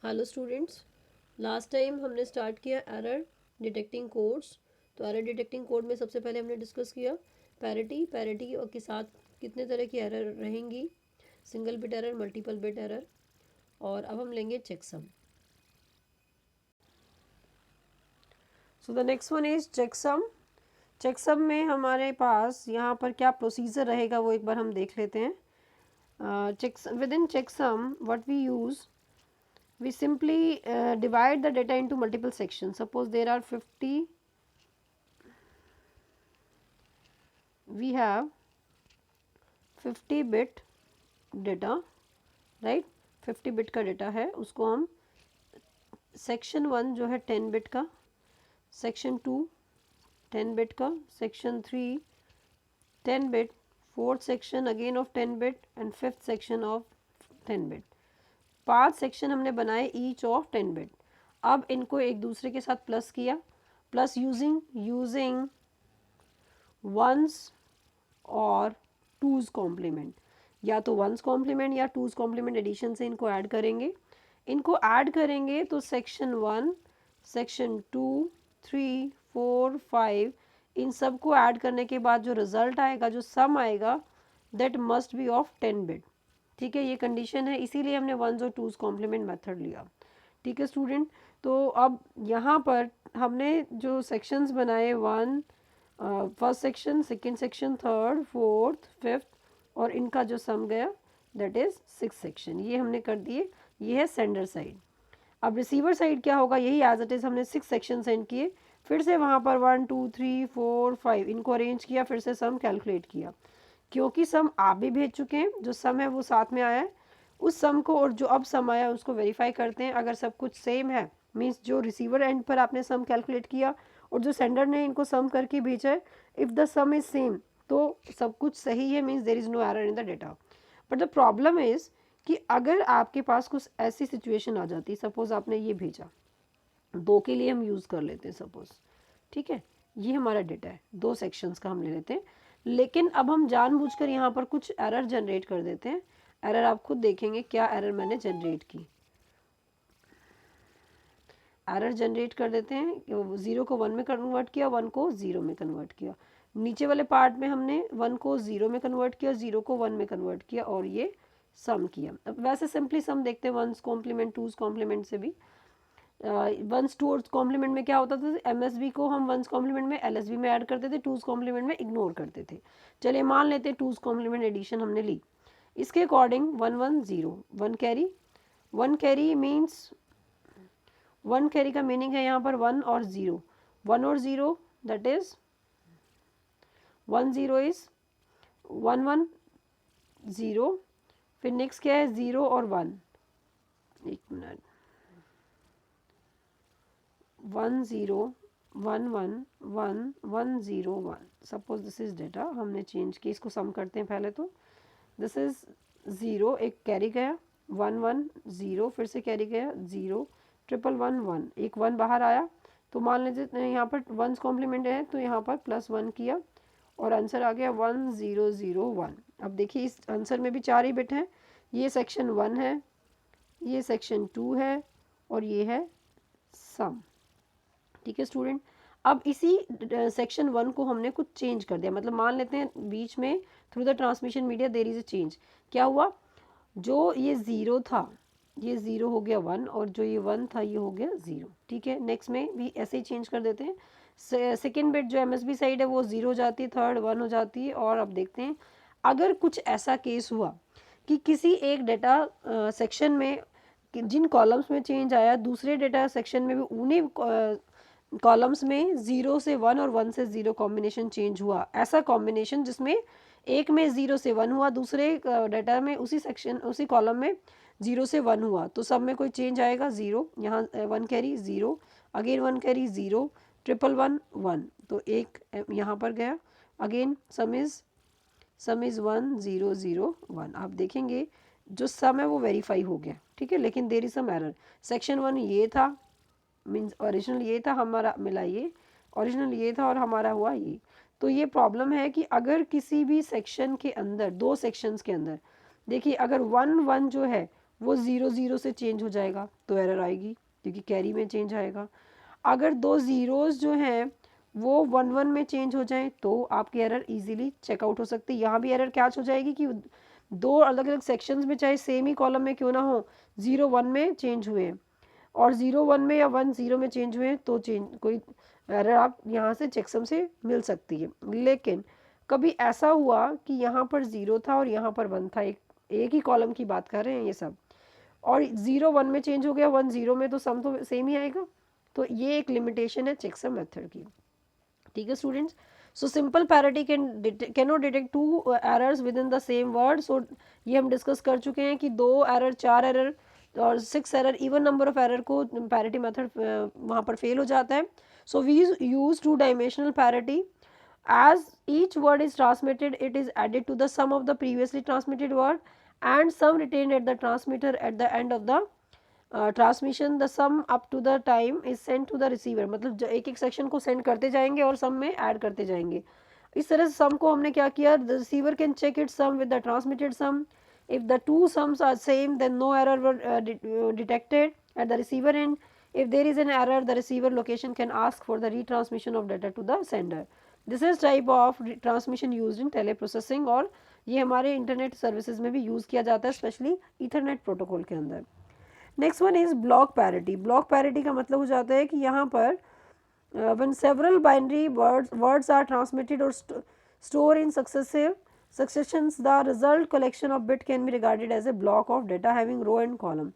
Hello students, last time हमने start किया error detecting codes. तो एरर डिटेक्टिंग कोड में सबसे पहले हमने डिस्कस किया पैरिटी और के साथ कितने तरह की एरर रहेंगी, single bit error, multiple bit error. और अब हम लेंगे checksum. So the next one is checksum. Checksum में हमारे पास यहाँ पर क्या प्रोसीजर रहेगा वो एक बार हम देख लेते हैं। Within checksum what we use, we simply divide the data into multiple sections. Suppose there are 50, we have 50 bit data, right? 50 bit का data है, उसको हम section 1 जो है 10 bit का, section 2 10 bit का, section 3 10 bit, fourth section again of 10 bit and fifth section of 10 bit। 5 section हमने बनाए ईच ऑफ 10 बिट। अब इनको एक दूसरे के साथ प्लस किया, प्लस यूजिंग वंस और टूज कॉम्प्लीमेंट, या तो वंस कॉम्प्लीमेंट या टूज कॉम्प्लीमेंट एडिशन से इनको ऐड करेंगे। इनको ऐड करेंगे तो सेक्शन 1, सेक्शन 2, 3, 4, 5 इन सब को ऐड करने के बाद जो रिजल्ट आएगा, जो सम आएगा, that must be of 10 bit. ठीक है, ये कंडीशन है, इसीलिए हमने वंस और टूज कॉम्प्लीमेंट मेथड लिया। ठीक है स्टूडेंट, तो अब यहाँ पर हमने जो सेक्शंस बनाए, first section, second section, third, fourth, fifth, और इनका जो सम गया दैट इज 6 सेक्शन, ये हमने कर दिए। ये है सेंडर साइड। अब रिसीवर साइड क्या होगा, यही एज इट इज़ हमने 6 सेक्शन सेंड किए, फिर से वहाँ पर 1 2 3 4 5 इनको अरेंज किया, फिर से सम कैलकुलेट किया। क्योंकि सम आप भी भेज चुके हैं, जो सम है वो साथ में आया है, उस सम को और जो अब सम आया उसको वेरीफाई करते हैं। अगर सब कुछ सेम है, मीन्स जो रिसीवर एंड पर आपने सम कैलकुलेट किया और जो सेंडर ने इनको सम करके भेजा है, if the sum is same तो सब कुछ सही है, means there is no error in the data. But the problem is कि अगर आपके पास कुछ ऐसी सिचुएशन आ जाती, सपोज आपने ये भेजा, 2 के लिए हम यूज़ कर लेते हैं सपोज, ठीक है, ये हमारा डेटा है, 2 सेक्शंस का हम ले लेते हैं, लेकिन अब हम जानबूझकर यहाँ पर कुछ एरर जनरेट कर देते हैं। एरर आप खुद देखेंगे क्या एरर मैंने जनरेट की। एरर जनरेट कर देते हैं, 0 को 1 में कन्वर्ट किया, 1 को 0 में कन्वर्ट किया। नीचे वाले पार्ट में हमने 1 को 0 में कन्वर्ट किया, 0 को 1 में कन्वर्ट किया और ये सम किया। अब वैसे सिंपली सम देखते हैं, वंस कॉम्प्लीमेंट, टूज कॉम्प्लीमेंट से भी। वंस टूज कॉम्प्लीमेंट में क्या होता था, एमएसबी को हम वंस कॉम्प्लीमेंट में एलएसबी में ऐड करते थे, टूज कॉम्प्लीमेंट में इग्नोर करते थे। चलिए मान लेते हैं टूज कॉम्प्लीमेंट एडिशन हमने ली, इसके according 1 1 0 1 carry, 1 carry means 1 carry का मीनिंग है यहाँ पर 1 और 0, 1 और 0 दैट इज 1 0 इज 1 1 0, फिर नेक्स्ट क्या है 0 और 1, एक minute, 1 0 1 1 1 1 0 1। Suppose this is data, हमने चेंज किया, इसको सम करते हैं पहले। तो दिस इज 0, एक कैरी गया, 1 1 0, फिर से कैरी गया 0, 1 1 1, एक 1 बाहर आया, तो मान लीजिए यहाँ पर वंस कॉम्प्लीमेंट है तो यहाँ पर +1 किया और आंसर आ गया 1 0 0 1। अब देखिए इस आंसर में भी 4 ही बिट हैं, ये सेक्शन 1 है, ये सेक्शन 2 है और ये है सम। ठीक है स्टूडेंट, अब इसी सेक्शन 1 को हमने कुछ चेंज कर दिया, मतलब मान लेते हैं बीच में through the transmission media there is a change. क्या हुआ, जो ये 0 था ये 0 हो गया 1 और जो ये 1 था ये हो गया 0। ठीक है, नेक्स्ट में भी ऐसे ही चेंज कर देते हैं। सेकेंड बिट जो एमएसबी साइड है वो 0 हो जाती है, थर्ड 1 हो जाती है। और अब देखते हैं अगर कुछ ऐसा केस हुआ कि किसी एक डेटा सेक्शन में जिन कॉलम्स में चेंज आया, दूसरे डेटा सेक्शन में भी उन्हीं कॉलम्स में 0 से 1 और 1 से 0 कॉम्बिनेशन चेंज हुआ, ऐसा कॉम्बिनेशन जिसमें एक में 0 से 1 हुआ, दूसरे डाटा में उसी सेक्शन उसी कॉलम में 0 से 1 हुआ, तो सब में कोई चेंज आएगा 0, यहाँ 1 कैरी 0, अगेन 1 कैरी 0, 1 1 1, तो एक यहाँ पर गया, अगेन सम इज़ 1 0 0 1। आप देखेंगे जो सम है वो वेरीफाई हो गया, ठीक है, लेकिन there is some error. Section 1 ये था, मीन्स ओरिजिनल ये था, हमारा मिला ये, ओरिजिनल ये था और हमारा हुआ ये। तो ये प्रॉब्लम है कि अगर किसी भी सेक्शन के अंदर, 2 सेक्शंस के अंदर, देखिए अगर 1 1 जो है वो 0 0 से चेंज हो जाएगा तो एरर आएगी, क्योंकि कैरी में चेंज आएगा। अगर दो ज़ीरोज़ जो हैं वो 1 1 में चेंज हो जाएं तो आपकी एरर इजीली चेकआउट हो सकती है। यहाँ भी एरर कैच हो जाएगी कि दो अलग अलग सेक्शंस में चाहे सेम ही कॉलम में क्यों ना हो, 0 1 में चेंज हुए हैं और 0 1 में या 1 0 में चेंज हुए हैं तो चेंज कोई एरर आप यहाँ से चेकसम से मिल सकती है। लेकिन कभी ऐसा हुआ कि यहाँ पर 0 था और यहाँ पर 1 था, एक ही कॉलम की बात कर रहे हैं ये सब, और 0 1 में चेंज हो गया, 1 0 में, तो सम तो सेम ही आएगा। तो ये एक लिमिटेशन है चेकसम मेथड की। ठीक है students, so simple parity cannot detect two errors within the same word. So ये हम डिस्कस कर चुके हैं कि 2 एरर, 4 एरर और 6 error, even number of error को पैरिटी मेथड वहाँ पर फेल हो जाता है। So we use 2 dimensional parity. As each word is transmitted, it is added to the sum of the previously transmitted word and sum retained at the transmitter at the end of the transmission. The sum up to the time is send to the receiver, मतलब एक एक section को send करते जाएंगे और सम में add करते जाएंगे। इस तरह से सम को हमने क्या किया, the receiver can check it sum with the transmitted sum. If the two sums are same then no error were detected at the receiver end. if there is an error, the receiver location can ask for the retransmission of data to the sender. This is type of transmission used in teleprocessing और ये हमारे internet services में भी use किया जाता है, specially Ethernet protocol के अंदर। Next one is block parity. Block parity का मतलब हो जाता है कि यहाँ पर when several binary words are transmitted or store in successions, the result collection of bit can be regarded as a block of data having row and column.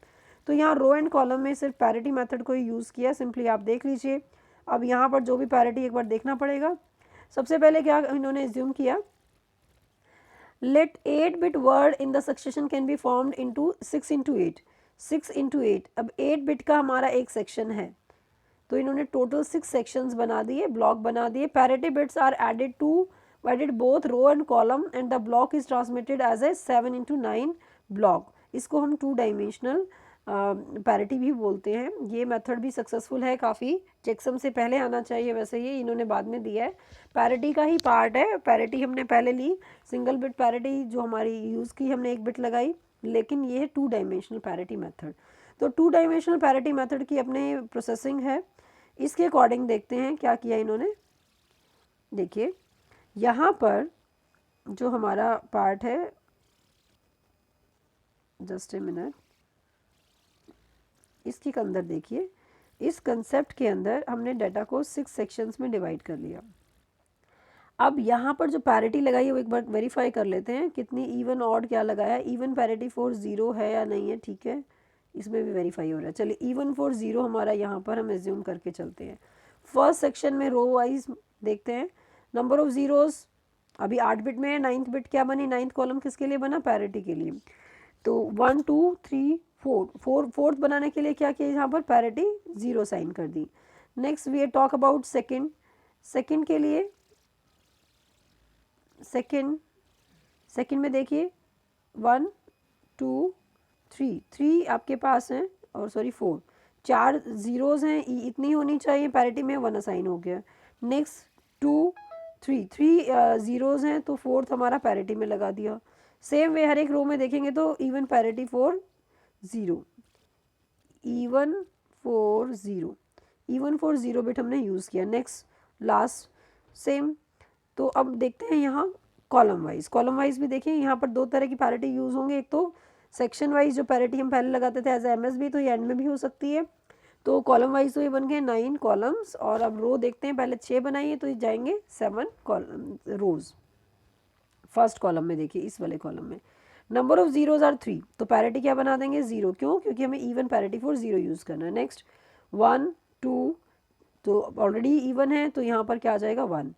तो यहाँ रो एंड कॉलम में सिर्फ पैरिटी मेथड को ही use किया, simply आप देख लीजिए। अब यहाँ पर जो भी पैरिटी एक बार देखना पड़ेगा। सबसे पहले क्या इन्होंने एज्यूम किया, let 8 bit word in the succession can be formed into 6 into 8, 6 into 8। अब 8 बिट का हमारा एक सेक्शन है, तो इन्होंने टोटल 6 सेक्शंस बना दिए, ब्लॉक बना दिए। Parity bits are added to added both row and column and the block is transmitted as a 7 into 9 block. इसको हम 2 डायमेंशनल पैरिटी भी बोलते हैं। ये मेथड भी सक्सेसफुल है काफ़ी, चेकसम से पहले आना चाहिए, वैसे ये इन्होंने बाद में दिया है, पैरिटी का ही पार्ट है। पैरिटी हमने पहले ली, सिंगल बिट पैरिटी जो हमारी यूज़ की हमने एक बिट लगाई, लेकिन ये है 2 डायमेंशनल पैरिटी मेथड। तो 2 डायमेंशनल पैरिटी मेथड की अपने प्रोसेसिंग है। इसके अकॉर्डिंग देखते हैं क्या किया इन्होंने। देखिए यहाँ पर जो हमारा पार्ट है, जस्ट ए मिनट, इसके अंदर देखिए, इस कंसेप्ट के अंदर हमने डाटा को 6 सेक्शंस में डिवाइड कर लिया। अब यहाँ पर जो पैरिटी लगाई है वो एक बार वेरीफाई कर लेते हैं, कितनी इवन ऑड क्या लगाया है। इवन पैरिटी फॉर 0 है या नहीं है, ठीक है, इसमें भी वेरीफाई हो रहा है। चलिए इवन फॉर 0 हमारा यहाँ पर हम एज्यूम करके चलते हैं। फर्स्ट सेक्शन में रो वाइज देखते हैं, नंबर ऑफ ज़ीरोज़ अभी 8 बिट में है, 9th बिट क्या बनी, 9th कॉलम किसके लिए बना, पैरिटी के लिए। तो 1 2 3 4 फोर्थ बनाने के लिए क्या किया, यहाँ पर पैरिटी 0 साइन कर दी। Next we talk about second. Second के लिए सेकेंड में देखिए 1 2 3 3 आपके पास हैं, और सॉरी 4 ज़ीरोज़ हैं, इतनी होनी चाहिए, पैरिटी में 1 असाइन हो गया। नेक्स्ट 2 3 ज़ीरोज़ हैं, तो फोर्थ हमारा पैरिटी में लगा दिया। सेम वे हर एक रो में देखेंगे तो even parity for 0, even for 0 bit हमने यूज़ किया। Next last sem. तो अब देखते हैं यहाँ कॉलम वाइज भी देखें, यहाँ पर 2 तरह की पैरिटी यूज़ होंगे। एक तो सेक्शन वाइज जो पैरिटी हम पहले लगाते थे एज MSB, तो ये एंड में भी हो सकती है। तो कॉलम वाइज तो ये बन गए 9 कॉलम्स, और अब रो देखते हैं, पहले 6 बनाइए तो ये जाएंगे 7 रोज़। फर्स्ट कॉलम में देखिए, इस वाले कॉलम में नंबर ऑफ ज़ीरोज़ आर 3, तो पैरिटी क्या बना देंगे 0, क्यों, क्योंकि हमें इवन पैरिटी फॉर 0 यूज़ करना है। नेक्स्ट 1 2, तो ऑलरेडी इवन है तो यहाँ पर क्या आ जाएगा 1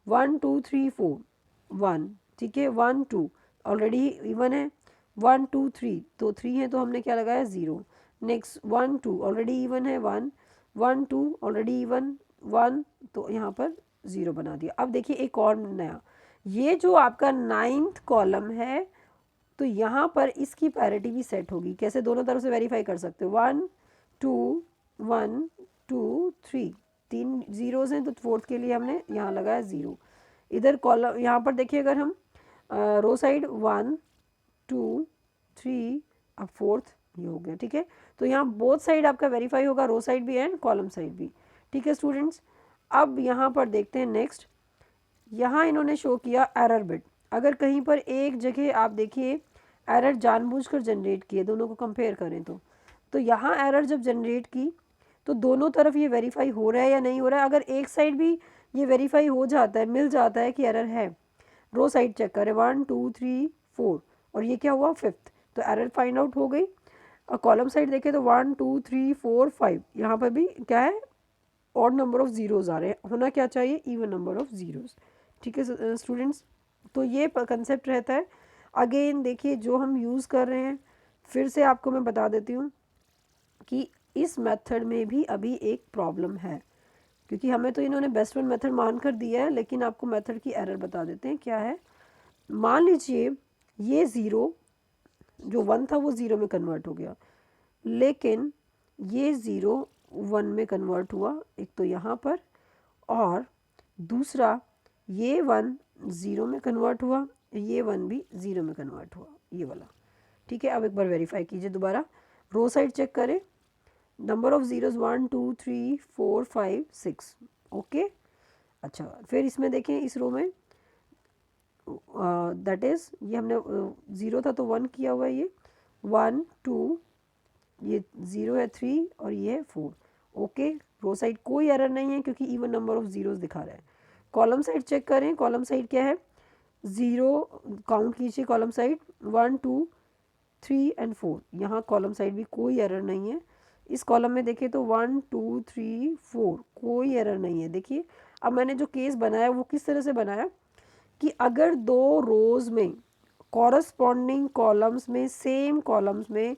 1 2 3 4 1, ठीक है, 1 2 ऑलरेडी इवन है, 1 2 3 तो 3 है तो हमने क्या लगाया 0। नेक्स्ट 1 2 ऑलरेडी इवन है, 1 1 2 ऑलरेडी इवन 1, तो यहाँ पर 0 बना दिया। अब देखिए एक और नया, ये जो आपका 9th कॉलम है, तो यहाँ पर इसकी पैरिटी भी सेट होगी। कैसे, दोनों तरफ से वेरीफाई कर सकते हो। 1 2 1 2 3 3 ज़ीरोज़ हैं, तो फोर्थ के लिए हमने यहाँ लगाया 0। इधर कॉलम यहाँ पर देखिए, अगर हम रो साइड 1 2 3, अब फोर्थ ये हो गया, ठीक है। तो यहाँ बोथ साइड आपका वेरीफाई होगा, रो साइड भी एंड कॉलम साइड भी, ठीक है स्टूडेंट्स। अब यहाँ पर देखते हैं नेक्स्ट, यहाँ इन्होंने शो किया एरर बिट। अगर कहीं पर एक जगह आप देखिए एरर जानबूझकर जनरेट किए, दोनों को कंपेयर करें तो यहाँ एरर जब जनरेट की तो दोनों तरफ ये वेरीफाई हो रहा है या नहीं हो रहा है। अगर एक साइड भी ये वेरीफाई हो जाता है, मिल जाता है कि एरर है, रो साइड चेक करें 1 2 3 4 और ये क्या हुआ 5th, तो एरर फाइंड आउट हो गई। और कॉलम साइड देखें तो 1 2 3 4 5, यहाँ पर भी क्या है, ऑड नंबर ऑफ जीरोज आ रहे हैं, होना क्या चाहिए, इवन नंबर ऑफ जीरोज, ठीक है स्टूडेंट्स। तो ये कंसेप्ट रहता है। अगेन देखिए जो हम यूज़ कर रहे हैं, फिर से आपको मैं बता देती हूँ कि इस मेथड में भी अभी एक प्रॉब्लम है, क्योंकि हमें तो इन्होंने बेस्ट वन मेथड मान कर दिया है, लेकिन आपको मेथड की एरर बता देते हैं क्या है। मान लीजिए ये ज़ीरो जो 1 था वो ज़ीरो में कन्वर्ट हो गया, लेकिन ये ज़ीरो 1 में कन्वर्ट हुआ, एक तो यहाँ पर, और दूसरा ये 1 ज़ीरो में कन्वर्ट हुआ, ये 1 भी ज़ीरो में कन्वर्ट हुआ, ये वाला, ठीक है। अब एक बार वेरीफाई कीजिए दोबारा, रो साइड चेक करें, नंबर ऑफ ज़ीरोज़ 1 2 3 4 5 6, ओके। अच्छा फिर इसमें देखें, इस रो में दैट इज़ ये हमने ज़ीरो था तो 1 किया हुआ है, ये 1 2, ये 0 है 3 और ये है 4, ओके। रो साइड कोई एरर नहीं है क्योंकि इवन नंबर ऑफ ज़ीरोज़ दिखा रहा है। कॉलम साइड चेक करें, कॉलम साइड क्या है, 0 काउंट कीजिए, कॉलम साइड 1 2 3 एंड 4, यहाँ कॉलम साइड भी कोई एरर नहीं है। इस कॉलम में देखिए तो 1 2 3 4 कोई एरर नहीं है। देखिए अब मैंने जो केस बनाया वो किस तरह से बनाया कि अगर दो रोज़ में कॉरस्पॉन्डिंग कॉलम्स में, सेम कॉलम्स में,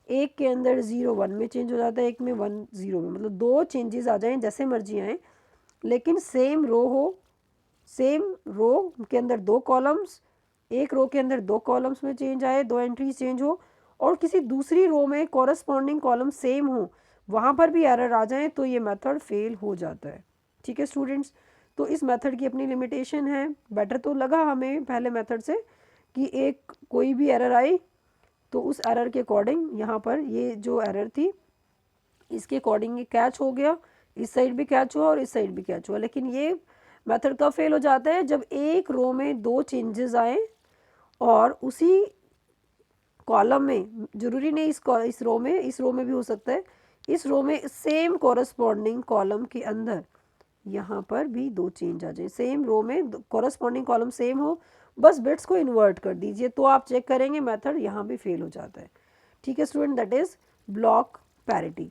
एक के अंदर 0 1 में चेंज हो जाता है, एक में 1 0 में, मतलब दो चेंजेस आ जाएं जैसे मर्जी आएँ, लेकिन सेम रो हो, सेम रो के अंदर दो कॉलम्स, एक रो के अंदर दो कॉलम्स में चेंज आए, दो एंट्रीज चेंज हो, और किसी दूसरी रो में कॉरस्पॉन्डिंग कॉलम सेम हो, वहाँ पर भी एरर आ जाए तो ये मेथड फेल हो जाता है, ठीक है स्टूडेंट्स। तो इस मेथड की अपनी लिमिटेशन है। बेटर तो लगा हमें पहले मेथड से कि एक कोई भी एरर आई तो उस एरर के अकॉर्डिंग यहाँ पर ये जो एरर थी इसके अकॉर्डिंग ये कैच हो गया, इस साइड भी कैच हुआ और इस साइड भी कैच हुआ। लेकिन ये मेथड कब फेल हो जाता है, जब एक रो में दो चेंजेस आए और उसी कॉलम में, जरूरी नहीं इस रो में भी हो सकता है, इस रो में सेम कॉरस्पॉन्डिंग कॉलम के अंदर यहाँ पर भी दो चेंज आ जाए, सेम रो में कॉरस्पॉन्डिंग कॉलम सेम हो, बस बिट्स को इन्वर्ट कर दीजिए तो आप चेक करेंगे मेथड यहाँ भी फेल हो जाता है, ठीक है student. That is block parity.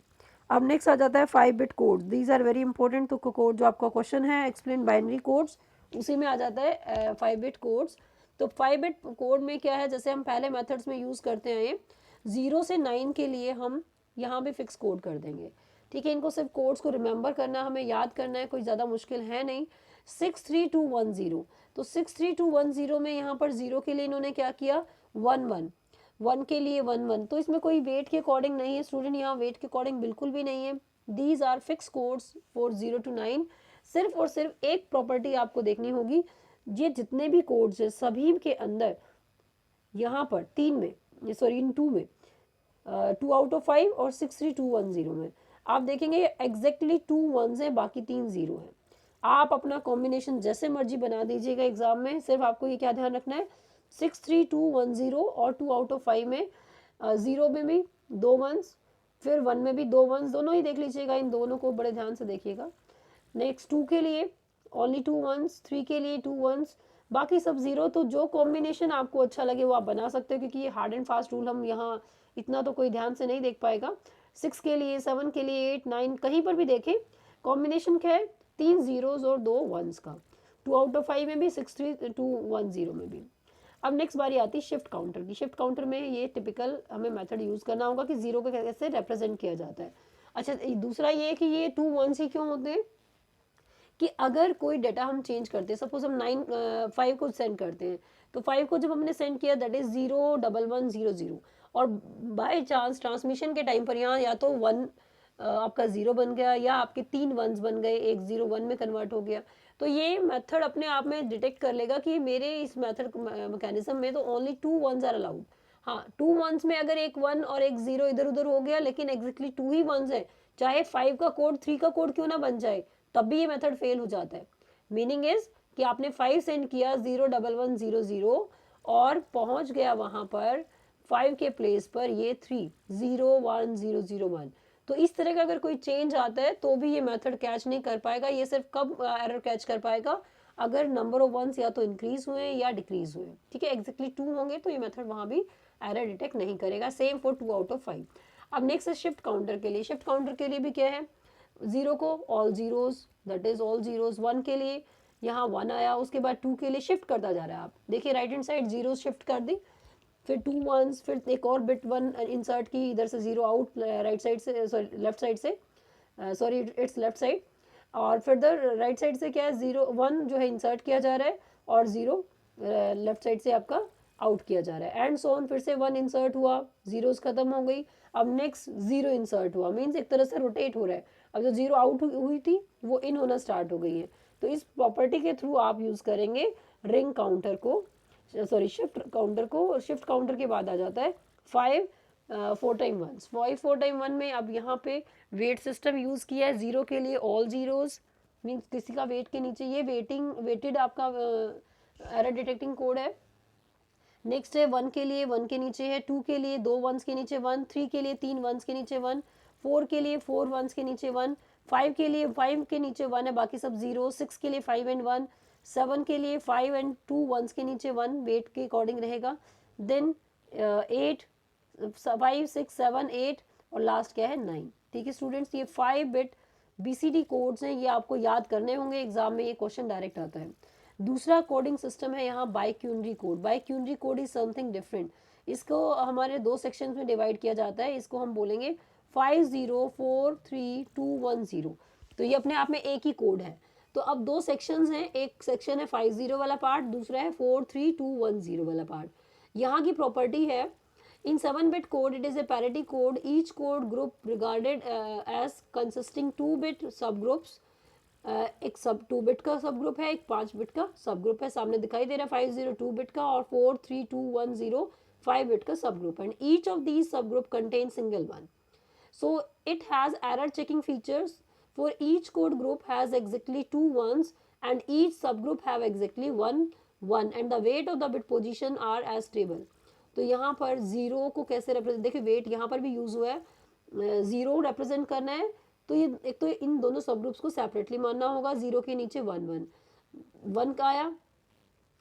अब नेक्स्ट आ जाता है 5 bit code, these are very important. तो कोड जो आपका क्वेश्चन है एक्सप्लेन बाइनरी कोड्स, उसी में आ जाता है 5 बिट कोड्स। तो 5 बिट कोड में क्या है, जैसे हम पहले मेथड्स में यूज़ करते हैं, 0 से 9 के लिए हम यहाँ भी फिक्स कोड कर देंगे, ठीक है। इनको सिर्फ कोड्स को रिमेंबर करना, हमें याद करना है, कोई ज़्यादा मुश्किल है नहीं। 63210, तो 63210 में यहाँ पर 0 के लिए इन्होंने क्या किया, 1 1, 1 के लिए 1 1, तो इसमें कोई वेट के अकॉर्डिंग नहीं है स्टूडेंट, यहाँ वेट के अकॉर्डिंग बिल्कुल भी नहीं है। These are fix codes for 0 to 9। सिर्फ और सिर्फ एक प्रॉपर्टी आपको देखनी होगी, ये जितने भी कोड्स हैं सभी के अंदर यहाँ पर 3 में, सॉरी इन 2 में, 2 out of 5 और 63210 में आप देखेंगे एग्जैक्टली 2 1s हैं, बाकी 3 0 हैं। आप अपना कॉम्बिनेशन जैसे मर्जी बना दीजिएगा एग्जाम में, सिर्फ आपको ये क्या ध्यान रखना है, 63210 और 2 out of 5 में 0 में भी 2 1s, फिर 1 में भी 2 1s, दोनों ही देख लीजिएगा, इन दोनों को बड़े ध्यान से देखिएगा। नेक्स्ट 2 के लिए ओनली 2 1s, 3 के लिए 2 1s, बाकी सब 0। तो जो कॉम्बिनेशन आपको अच्छा लगे वो आप बना सकते हो, क्योंकि ये हार्ड एंड फास्ट रूल हम यहाँ इतना तो कोई ध्यान से नहीं देख पाएगा। 6 के लिए, 7 के लिए, 8 9, कहीं पर भी देखें कॉम्बिनेशन क्या है, 3 zeros और 2 1s का। 2 out of 5 में भी, 63210 में भी। अब नेक्स्ट बारी आती है शिफ्ट काउंटर की। शिफ्ट काउंटर में ये टिपिकल हमें मेथड यूज़ करना होगा कि 0 को कैसे रिप्रेजेंट किया जाता है। अच्छा दूसरा ये कि ये 2 1s ही क्यों होते हैं, कि अगर कोई डाटा हम चेंज करते हैं, सपोज हम 5 को सेंड करते हैं, तो 5 को जब हमने सेंड किया दैट इज 01100, और बाय चांस ट्रांसमिशन के टाइम पर यहाँ या तो 1 आपका 0 बन गया या आपके 3 1s बन गए, एक 0 1 में कन्वर्ट हो गया, तो ये मेथड अपने आप में डिटेक्ट कर लेगा कि मेरे इस मेथड मैकेनिज्म में तो ओनली 2 1s आर अलाउड, हाँ, 2 वंस में अगर एक 1 और एक 0 इधर उधर हो गया, लेकिन एग्जैक्टली 2 ही वंस है, चाहे 5 का कोड 3 का कोड क्यों ना बन जाए, तब भी ये मेथड फेल हो जाता है। मीनिंग इज कि आपने 5 सेंड किया 01100 और पहुंच गया वहां पर 5 के प्लेस पर ये 301001, तो इस तरह का अगर कोई चेंज आता है तो भी ये मेथड कैच नहीं कर पाएगा। ये सिर्फ कब एरर कैच कर पाएगा, अगर नंबर ऑफ वंस या तो इंक्रीज हुए या डिक्रीज हुए। ठीक है, एग्जैक्टली 2 होंगे तो ये मेथड वहां भी एरर डिटेक्ट नहीं करेगा। Same for 2 out of 5। अब नेक्स्ट है शिफ्ट काउंटर के लिए। शिफ्ट काउंटर के लिए भी क्या है, 0 को all zeros, that is all zeros. 1 के लिए यहाँ 1 आया, उसके बाद 2 के लिए शिफ्ट करता जा रहा है। आप देखिए right hand side zero shift कर दी, फिर 2 वंस, फिर एक और बिट 1 इंसर्ट की, इधर से 0 आउट राइट साइड से, सॉरी लेफ्ट साइड से, सॉरी इट्स लेफ्ट साइड। और फिर राइट साइड से क्या है, 0 1 जो है इंसर्ट किया जा रहा है और 0 लेफ्ट साइड से आपका आउट किया जा रहा है। एंड सो ऑन, फिर से 1 इंसर्ट हुआ, जीरोस खत्म हो गई, अब नेक्स्ट 0 इंसर्ट हुआ, मीन्स एक तरह से रोटेट हो रहा है। अब जो 0 आउट हुई थी वो इन होना स्टार्ट हो गई है। तो इस प्रॉपर्टी के थ्रू आप यूज करेंगे रिंग काउंटर को, सॉरी शिफ्ट काउंटर को। शिफ्ट काउंटर के बाद आ जाता है 5 4 टाइम 1, 5 4 टाइम 1 में अब यहाँ पे वेट सिस्टम यूज किया है। 0 के लिए ऑल जीरोस, मीन्स किसी का वेट के नीचे, ये वेटेड आपका एरर डिटेक्टिंग कोड है। नेक्स्ट है 1 के लिए 1 के नीचे है, 2 के लिए 2 वंस के नीचे 1, 3 के लिए 3 वंस के नीचे 1, 4 के लिए 4 वंस के नीचे 1, 5 के लिए 5 के नीचे 1 है, बाकी सब 0, 6 के लिए 5 एंड 1, 7 के लिए 5 एंड 2 वंस के नीचे 1 वेट के अकॉर्डिंग रहेगा। देन 8 5 6 7 8 और लास्ट क्या है 9। ठीक है स्टूडेंट्स, ये 5 बिट बीसीडी कोड्स हैं, ये आपको याद करने होंगे, एग्जाम में ये क्वेश्चन डायरेक्ट आता है। दूसरा कोडिंग सिस्टम है यहाँ biquinary code. Biquinary code is something different. इसको हमारे 2 सेक्शंस में डिवाइड किया जाता है। इसको हम बोलेंगे 50432110। तो ये अपने आप में एक ही कोड है। तो अब 2 सेक्शंस हैं, एक सेक्शन है 50 वाला पार्ट, दूसरा है 43210 वाला पार्ट। यहाँ की प्रॉपर्टी है, in 7-bit code it is a parity code, each code group regarded as consisting 2-bit subgroups। एक सब 2 बिट का सब ग्रुप है, एक 5 बिट का सब ग्रुप है, सामने दिखाई दे रहा है 50 2 बिट का और 43210 5 बिट का subgroup, and each of these subgroup contain single one. So it has error checking features. For each code group has exactly 2 ones and each subgroup have exactly 1 1 and the weight of the bit position are as table। तो यहाँ पर 0 को कैसे represent, देखिए wait यहाँ पर भी use हुआ है, 0 रिप्रेजेंट करना है तो ये एक तो इन दोनों सब ग्रुप्स को सेपरेटली मानना होगा। 0 के नीचे 1 1 1 का आया,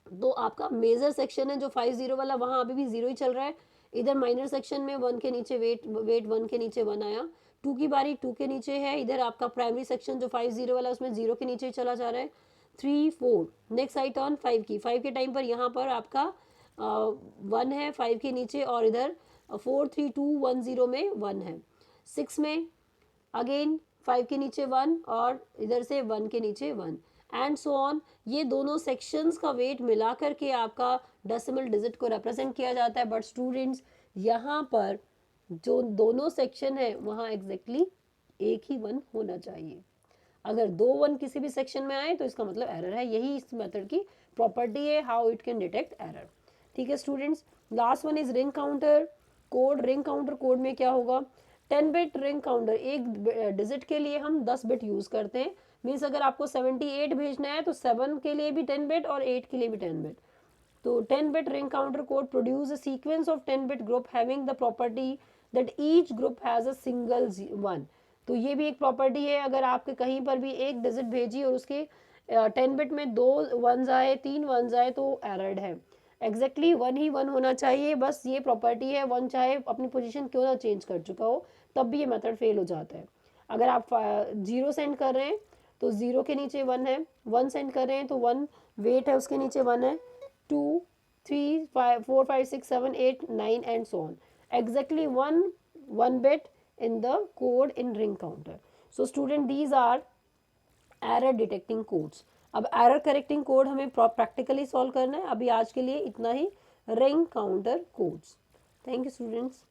तो आपका मेजर सेक्शन है जो 50 वाला, वहाँ अभी भी 0 ही चल रहा है। इधर माइनर सेक्शन में 1 के नीचे वेट 1 के नीचे 1 आया। 2 की बारी 2 के नीचे है। इधर आपका प्राइमरी सेक्शन जो 50 वाला उसमें 0 के नीचे चला जा रहा है। 3 4 नेक्स्ट आई टर्न 5 की, 5 के टाइम पर यहाँ पर आपका 1 है 5 के नीचे और इधर 43210 में 1 है। 6 में अगेन 5 के नीचे 1 और इधर से 1 के नीचे 1 एंड सो ऑन। ये दोनों सेक्शंस का वेट मिला करके आपका डेसिमल डिजिट को रिप्रेजेंट किया जाता है। बट स्टूडेंट्स यहाँ पर जो दोनों सेक्शन है वहाँ एग्जैक्टली एक ही 1 होना चाहिए। अगर 2 1 किसी भी सेक्शन में आए तो इसका मतलब एरर है। यही इस मेथड की प्रॉपर्टी है, how it can detect error. ठीक है students, last one is ring counter code. Ring counter code में क्या होगा, 10 बिट रिंग काउंटर, एक डिजिट के लिए हम 10 बिट यूज करते हैं। मीन्स अगर आपको 78 भेजना है तो 7 के लिए भी 10 बिट और 8 के लिए भी 10 बिट। तो 10 bit ring counter code produce a sequence of 10 bit group having the property that each group has a single 1। तो ये भी एक प्रॉपर्टी है, अगर आपके कहीं पर भी एक डिजिट भेजी और उसके 10 बिट में 2 1s आए 3 1s आए तो एरर्ड है। एग्जैक्टली 1 ही 1 होना चाहिए, बस ये प्रॉपर्टी है। 1 चाहे अपनी पोजीशन क्यों ना चेंज कर चुका हो तब भी ये मेथड फेल हो जाता है। अगर आप 0 सेंड कर रहे हैं तो 0 के नीचे 1 है, 1 सेंड कर रहे हैं तो 1 वेट है उसके नीचे 1 है, 2 3 5 4 5 6 7 8 9 and so on. Exactly 1 bit in the code in ring counter. So student, these are error detecting codes। अब एरर करेक्टिंग कोड हमें प्रैक्टिकली सॉल्व करना है। अभी आज के लिए इतना ही, ring counter codes. Thank you students.